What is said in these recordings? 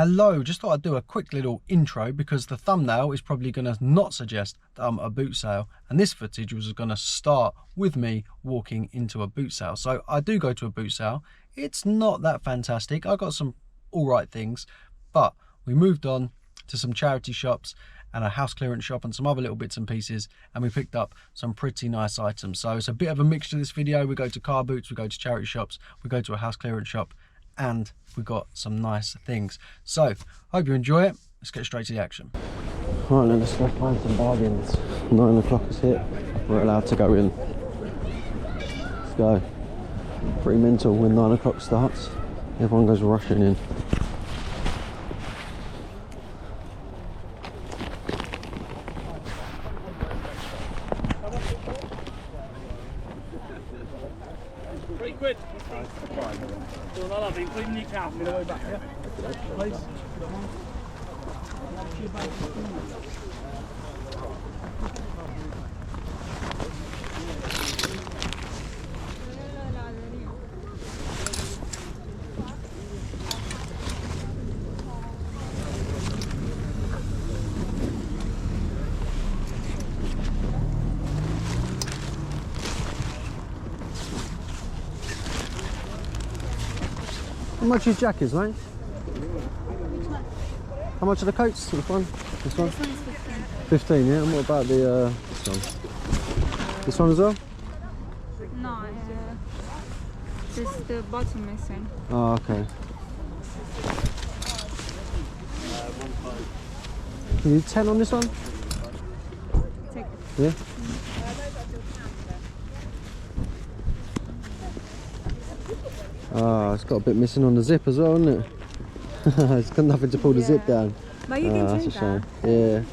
Hello, just thought I'd do a quick little intro because the thumbnail is probably going to not suggest that I'm at a boot sale, and this footage was going to start with me walking into a boot sale. So I do go to a boot sale. It's not that fantastic. I got some alright things, but we moved on to some charity shops and a house clearance shop and some other little bits and pieces, and we picked up some pretty nice items. So it's a bit of a mixture this video. We go to car boots, we go to charity shops, we go to a house clearance shop, and we got some nice things. So hope you enjoy it. Let's get straight to the action. Right then, let's go find some bargains. 9 o'clock is hit. We're allowed to go in. Let's go. Pretty mental when 9 o'clock starts. Everyone goes rushing in. £3. So I'll have it, including your card, on the way back, yeah? Please. How much is jackets, mate? How much are the coats? This one? This one? This one is 15. 15, yeah? And what about the this one? This one as well? No, just the bottom missing. Oh, okay. Can you do 10 on this one? Take it. Yeah? Ah, it's got a bit missing on the zip as well, hasn't it? It's got nothing to pull the zip down. But you can That's a change shame. that. Yeah.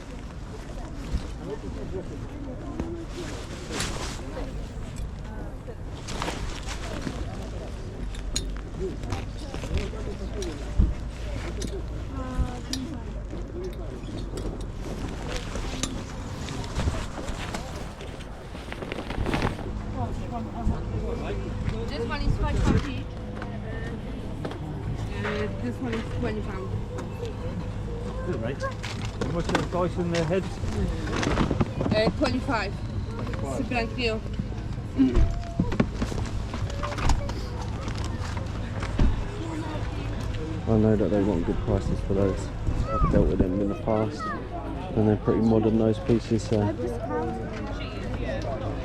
This one is 5 each. This one is £20. Good, mate. How much are the price in their heads? 25. It's a brand new. I know that they want good prices for those. I've dealt with them in the past, and they're pretty modern, those pieces, so I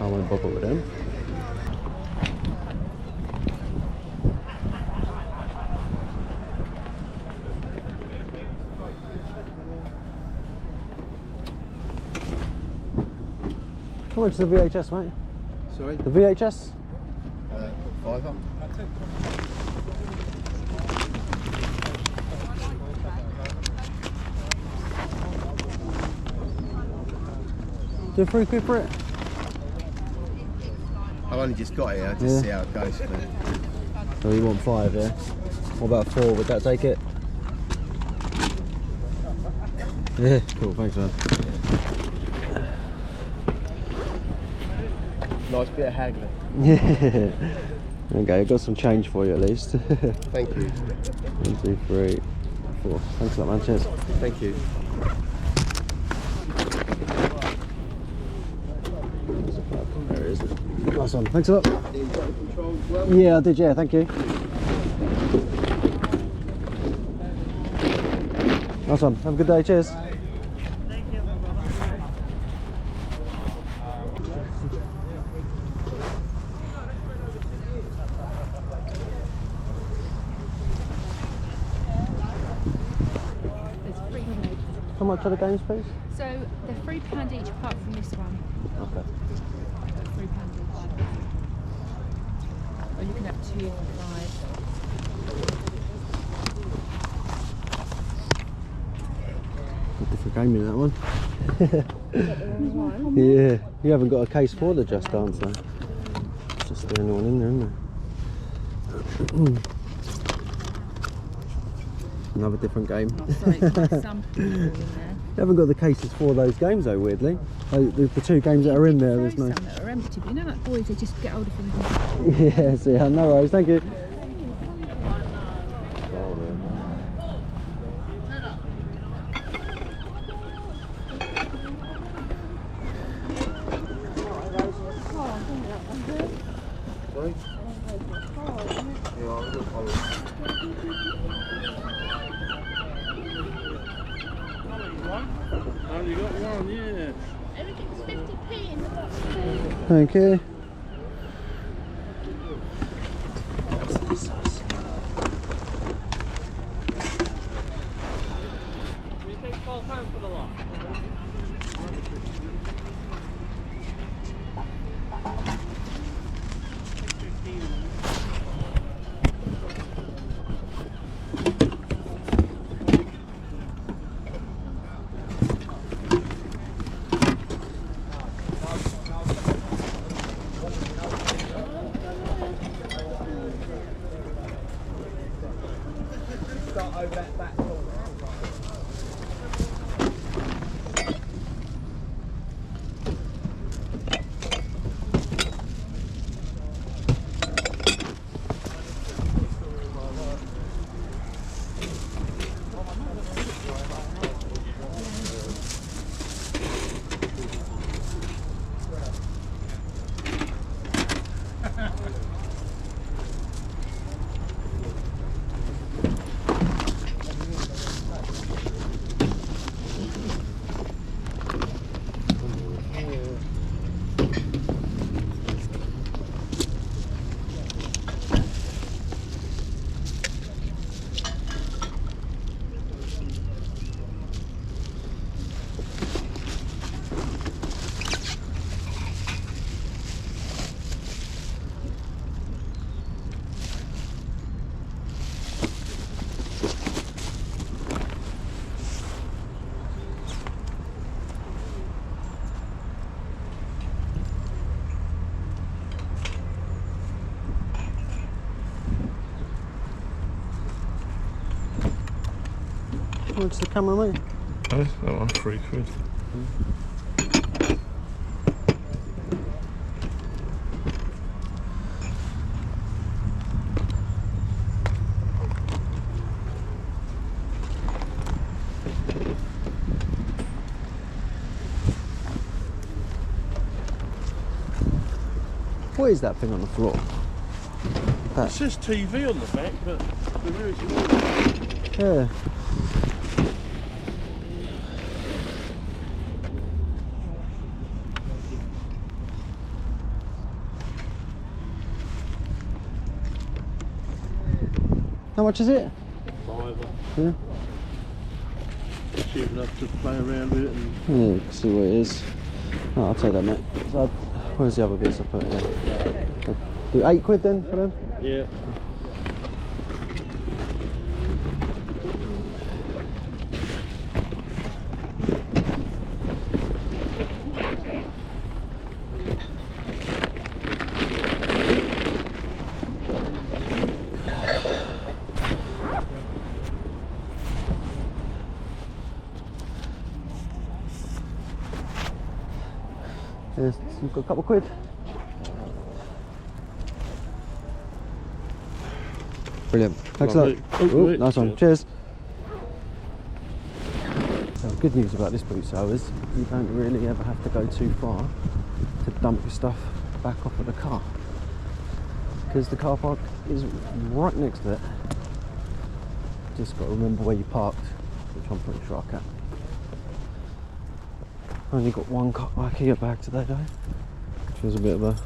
won't bother with them. How much is the VHS, mate? Sorry? The VHS? £5. Do £3 for it? I've only just got here, just see how it goes for me. So you want 5, yeah? What about 4? Would that take it? Yeah, cool, thanks man. Nice bit of haggling. Yeah. Okay, I've got some change for you at least. Thank you. 1, 2, 3, 4. Thanks a lot, man. Cheers. Thank you. There it is. Nice one. Thanks a lot. Yeah, I did, yeah, thank you. Nice one. Have a good day. Cheers. How much are the games, please? So they're £3 each apart from this one. Okay. £3 each. Or you can have 2 for 5. A different game in that one. Yeah, you haven't got a case for the Just Dance though. It's just the only one in there, isn't there? Another different game. Oh, sorry, it's like some people in there. You haven't got the cases for those games though, weirdly. Like, the 2 games that are in there, there's no... Some that are empty, but you know, like boys, they just get hold of things. Yes, yeah, no worries, thank you. Thank you. You take £12 for the lot? What's the camera, mate? Oh, that one, £3. What is that thing on the floor? It says TV on the back, but they're very small. Yeah. How much is it? £5. Yeah. Cheap enough to play around with it. And Yeah, see what it is. Oh, I'll take that, mate. So, where's the other bits I put in? Do £8 then for them? yeah. Yes, you've got a couple of quid. Brilliant. Thanks a lot. Lovely. Oh, Great. nice one. Cheers. So, good news about this boot sale is you don't really ever have to go too far to dump your stuff back off at the car, because the car park is right next to it. Just got to remember where you parked, which I'm pretty sure I can. Only got one IKEA bag today though, which was a bit of a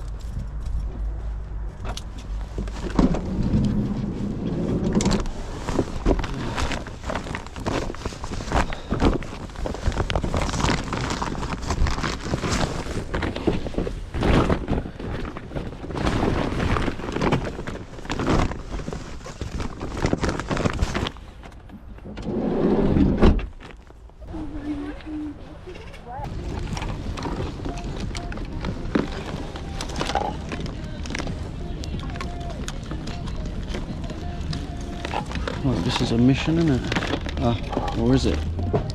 Well, this is a mission, isn't it? Ah, or is it?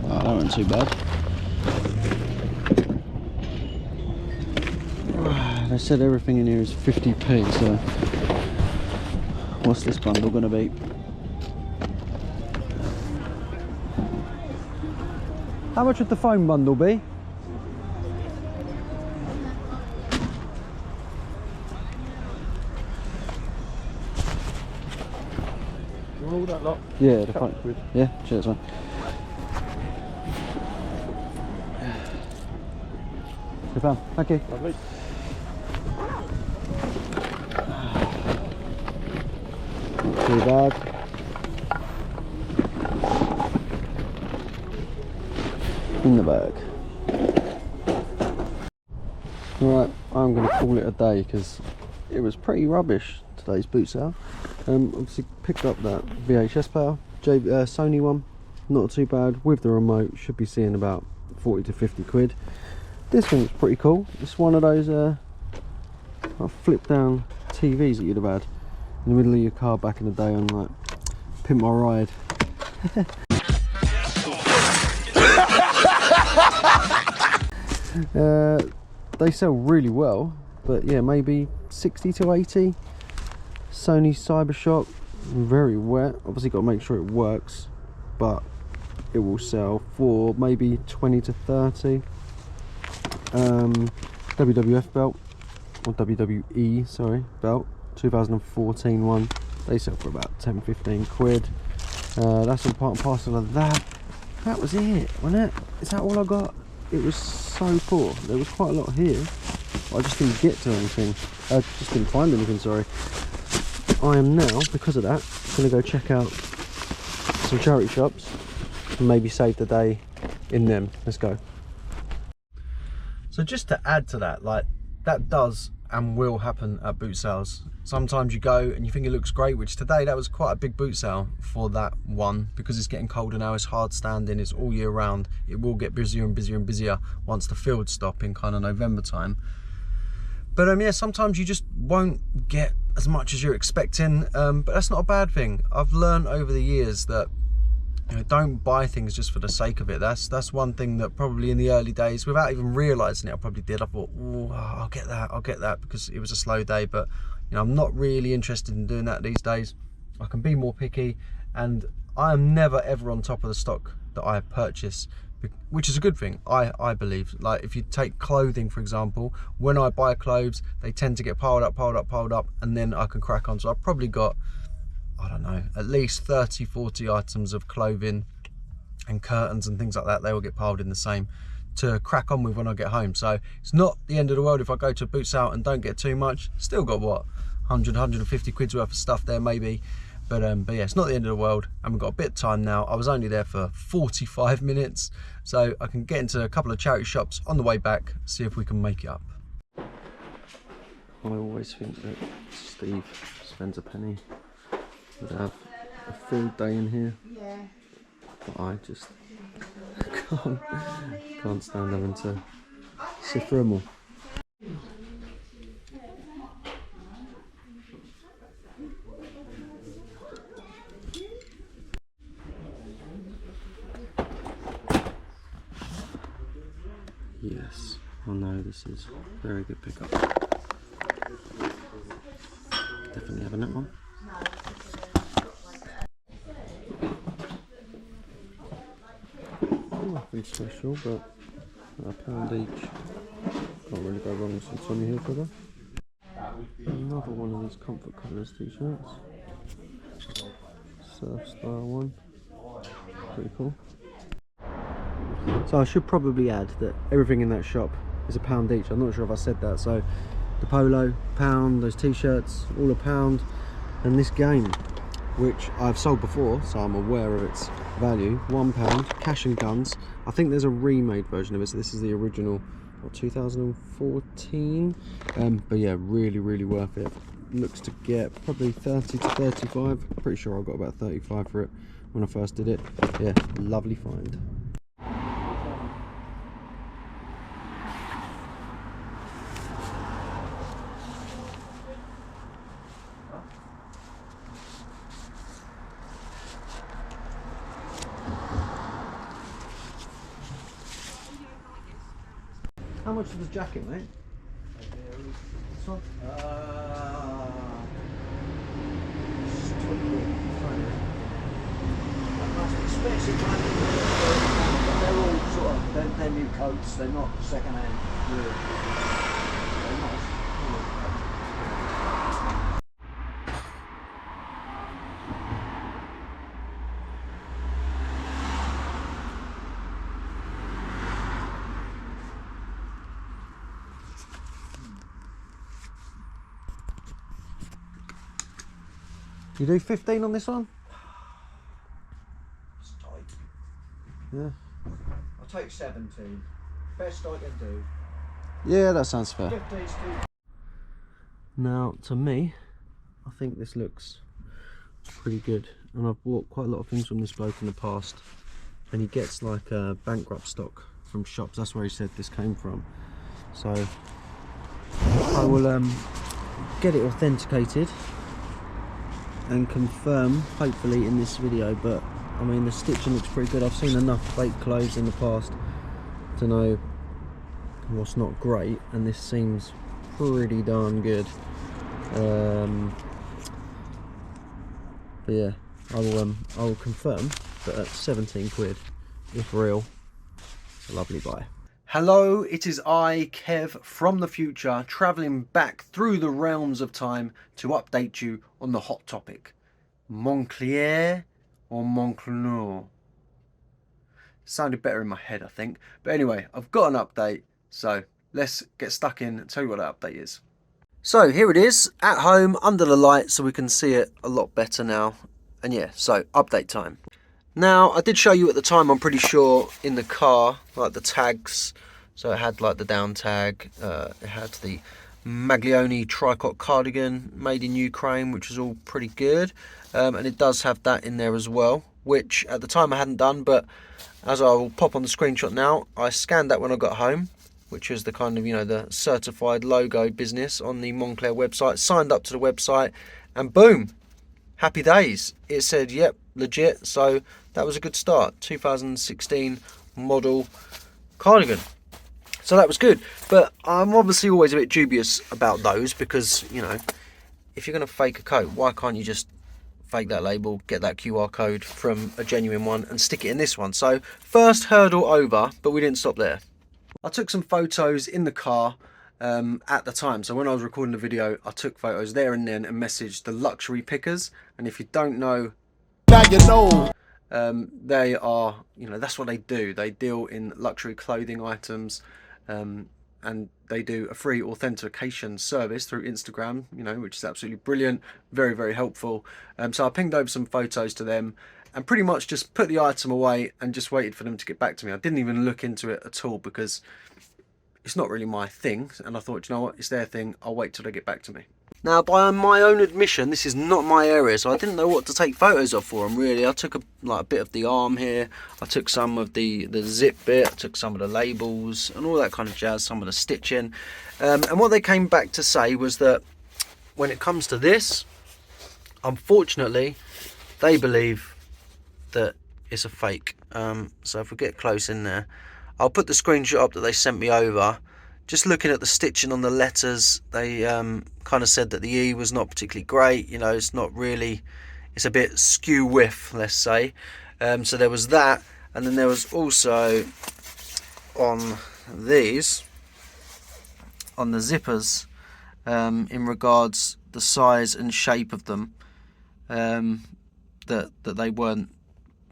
Oh, that wasn't too bad. They said everything in here is 50p, so what's this bundle going to be? How much would the phone bundle be? All that lot. Yeah, the Couple phone. quid. Yeah, cheers, man. Good fun. Thank you. Lovely. Not too bad. In the bag. Right, I'm going to call it a day because it was pretty rubbish, today's boot sale. Obviously picked up that VHS player, Sony one, not too bad, with the remote, should be seeing about 40 to 50 quid. This one's pretty cool. It's one of those flip down TVs that you'd have had in the middle of your car back in the day on like Pimp My Ride. They sell really well, but yeah, maybe 60 to 80. Sony CyberShot, very wet. Obviously got to make sure it works, but it will sell for maybe 20 to 30. WWF belt, or WWE, sorry, belt, 2014 one. They sell for about 10-15 quid. That's all part and parcel of that. That was it, wasn't it? Is that all I got? It was so poor. There was quite a lot here, but I just didn't get to anything. I just didn't find anything, sorry. I am now, because of that, going to go check out some charity shops and maybe save the day in them. Let's go. So just to add to that, like, that does and will happen at boot sales. Sometimes you go and you think it looks great, which today that was quite a big boot sale for that one, because it's getting colder now, it's hard standing, it's all year round. It will get busier and busier and busier once the fields stop in kind of November time. But yeah, sometimes you just won't get as much as you're expecting, but that's not a bad thing. I've learned over the years that, you know, don't buy things just for the sake of it. That's one thing that probably in the early days, without even realising it, I probably did. I thought, oh, I'll get that because it was a slow day. But you know, I'm not really interested in doing that these days. I can be more picky, and I am never ever on top of the stock that I purchase, which is a good thing, I believe. Like, if you take clothing, for example, when I buy clothes, they tend to get piled up, and then I can crack on. So I've probably got, I don't know, at least 30-40 items of clothing and curtains and things like that. They will get piled in the same to crack on with when I get home. So it's not the end of the world if I go to a boot sale and don't get too much. Still got, what, 100-150 quid's worth of stuff there maybe. But yeah, it's not the end of the world, and we've got a bit of time now. I was only there for 45 minutes, so I can get into a couple of charity shops on the way back, see if we can make it up. I always think that Steve spends a penny would have a full day in here, but I just can't stand having to sift through them all. Yes, I know this is a very good pickup. Definitely having that one. Nothing special, but £1 each. Can't really go wrong with some Tommy Hilfiger. Another one of these Comfort Colours t-shirts. Surf style one. Pretty cool. So I should probably add that everything in that shop is £1 each. I'm not sure if I said that. So the polo, £1, those t-shirts, all £1, and this game, which I've sold before, so I'm aware of its value, £1, Cash and Guns. I think there's a remade version of it, so this is the original, what, 2014? But yeah, really worth it. Looks to get probably 30 to 35. Pretty sure I got about 35 for it when I first did it. Yeah, lovely find. How much is the jacket, mate? This one? It's 20 quid. That's expensive, man. They're all sort of, they're new coats, they're not second hand. They're nice. You do 15 on this one? It's tight. Yeah. I'll take 17. Best I can do. Yeah, that sounds fair. 15 still. Now, to me, I think this looks pretty good. And I've bought quite a lot of things from this bloke in the past. And he gets like a bankrupt stock from shops. That's where he said this came from. So I will get it authenticated and confirm, hopefully, in this video. But I mean, the stitching looks pretty good. I've seen enough fake clothes in the past to know what's not great, and this seems pretty darn good. But yeah, I will confirm that at 17 quid, if real, it's a lovely buy. Hello, it is I, Kev, from the future, travelling back through the realms of time to update you on the hot topic. Moncler or Moncler? Sounded better in my head, I think. But anyway, I've got an update, so let's get stuck in and tell you what that update is. So here it is, at home, under the light, so we can see it a lot better now. And yeah, so update time. Now, I did show you at the time, I'm pretty sure, in the car, like the tags. So it had like the down tag, it had the Maglione tricot cardigan made in Ukraine, which is all pretty good. And it does have that in there as well, which at the time I hadn't done, but as I will pop on the screenshot now, I scanned that when I got home, which is the kind of, you know, the certified logo business on the Moncler website, signed up to the website, and boom, happy days. It said, yep, legit. So that was a good start. 2016 model cardigan. So that was good. But I'm obviously always a bit dubious about those because, you know, if you're going to fake a coat, why can't you just fake that label, get that QR code from a genuine one and stick it in this one? So first hurdle over, but we didn't stop there. I took some photos in the car at the time. So when I was recording the video, I took photos there and then and messaged the luxury pickers. And if you don't know, Now you know. they are, you know, that's what they do. They deal in luxury clothing items, and they do a free authentication service through Instagram, you know, which is absolutely brilliant, very, very helpful. So I pinged over some photos to them and pretty much just put the item away and just waited for them to get back to me. I didn't even look into it at all because it's not really my thing, and I thought, you know what, it's their thing, I'll wait till they get back to me. Now, by my own admission, this is not my area, so I didn't know what to take photos of for them, really. I took a bit of the arm here, I took some of the zip bit, I took some of the labels, and all that kind of jazz, some of the stitching. And what they came back to say was that when it comes to this, unfortunately, they believe that it's a fake. So if we get close in there, I'll put the screenshot up that they sent me over. Just looking at the stitching on the letters, they kind of said that the E was not particularly great. You know, it's not really, it's a bit skew whiff, let's say. So there was that, and then there was also on these, on the zippers, in regards the size and shape of them, that they weren't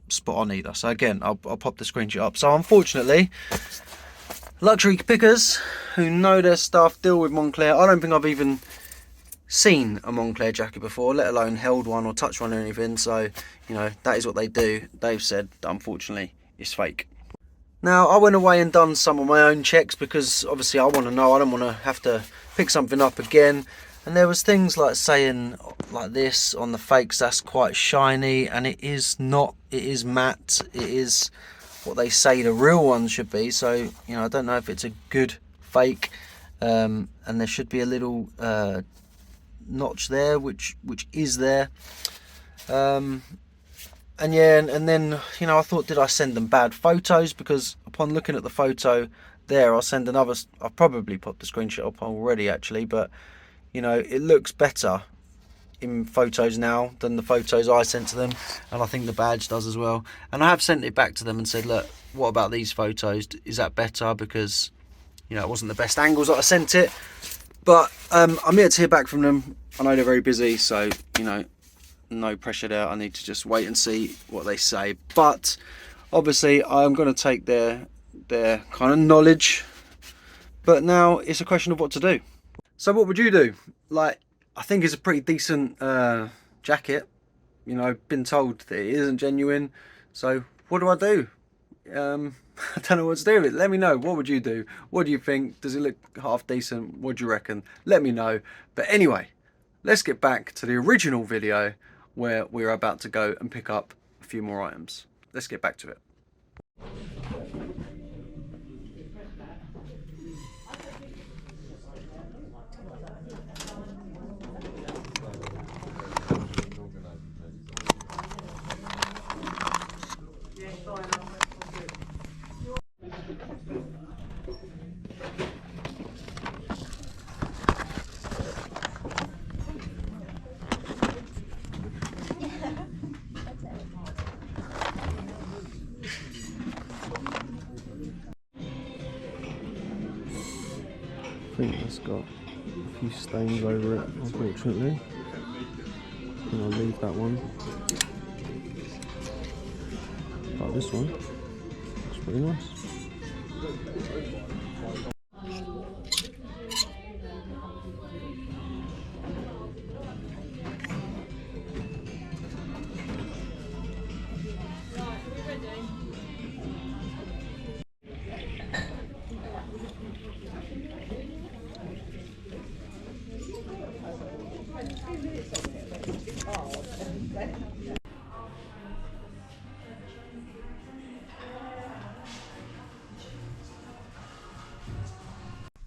spot on either. So again, I'll pop the screenshot up. So unfortunately, luxury pickers who know their stuff, deal with Moncler. I don't think I've even seen a Moncler jacket before, let alone held one or touched one or anything. So, you know, that is what they do. They've said that unfortunately it's fake. Now, I went away and done some of my own checks because obviously I want to know. I don't want to have to pick something up again. And there was things like saying like this on the fakes, that's quite shiny, and it is not. It is matte. It is what they say the real ones should be. So, you know, I don't know if it's a good fake, and there should be a little notch there, which is there. And yeah, and then, you know, I thought, did I send them bad photos? Because upon looking at the photo there, I'll send another. I've probably put the screenshot up already actually, but you know, it looks better in photos now than the photos I sent to them, and I think the badge does as well. And I have sent it back to them and said, look, what about these photos? Is that better? Because, you know, it wasn't the best angles that I sent it. But I'm yet to hear back from them. I know they're very busy, so, you know, no pressure there. I need to just wait and see what they say. But obviously I'm going to take their kind of knowledge, but now it's a question of what to do. So what would you do? Like, I think it's a pretty decent jacket. you know, been told that it isn't genuine. So what do? I don't know what to do with it. Let me know. What would you do? What do you think? Does it look half decent? What do you reckon? Let me know. But anyway, let's get back to the original video where we're about to go and pick up a few more items. Let's get back to it. I think it's got a few stains over it, unfortunately. And I'll leave that one. But this one looks pretty nice.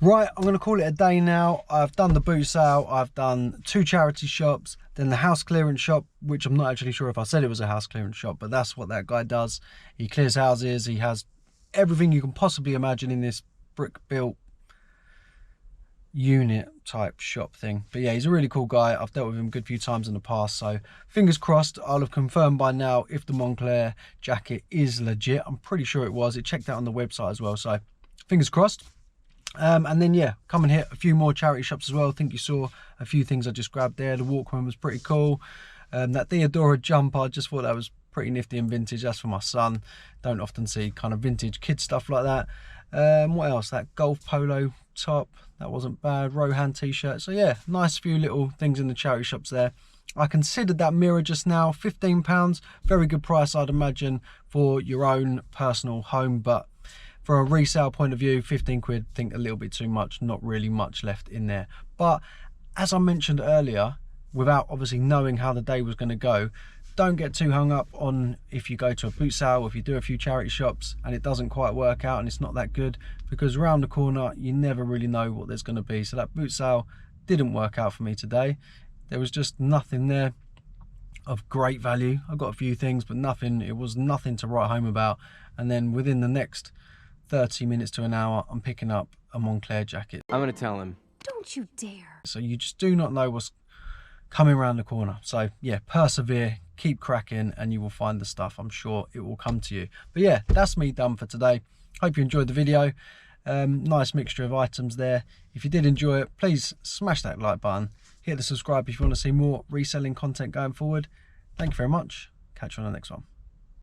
Right, I'm going to call it a day now. I've done the boot sale, I've done 2 charity shops, then the house clearance shop, which I'm not actually sure if I said it was a house clearance shop, but that's what that guy does. He clears houses, he has everything you can possibly imagine in this brick built unit type shop thing. But yeah, he's a really cool guy. I've dealt with him a good few times in the past, so fingers crossed. I'll have confirmed by now if the Moncler jacket is legit. I'm pretty sure it was. It checked out on the website as well, so fingers crossed. And then yeah, come and hit a few more charity shops as well. I think you saw a few things I just grabbed there. The Walkman was pretty cool. That Theodora jumper, I just thought that was pretty nifty and vintage. That's for my son. Don't often see kind of vintage kid stuff like that. What else? That golf polo top, that wasn't bad. Rohan t-shirt. So yeah, nice few little things in the charity shops there. I considered that mirror just now, £15. Very good price, I'd imagine, for your own personal home, but for a resale point of view, 15 quid, think a little bit too much, not really much left in there. But as I mentioned earlier, without obviously knowing how the day was going to go, don't get too hung up on if you go to a boot sale, if you do a few charity shops and it doesn't quite work out and it's not that good, because around the corner, you never really know what there's going to be. So that boot sale didn't work out for me today. There was just nothing there of great value. I got a few things, but nothing, it was nothing to write home about. And then within the next 30 minutes to an hour, I'm picking up a Moncler jacket. I'm gonna tell him. Don't you dare. So you just do not know what's coming around the corner. So yeah, persevere, keep cracking, and you will find the stuff. I'm sure it will come to you. But yeah, that's me done for today. Hope you enjoyed the video. Nice mixture of items there. If you did enjoy it, please smash that like button. Hit the subscribe if you want to see more reselling content going forward. Thank you very much. Catch you on the next one.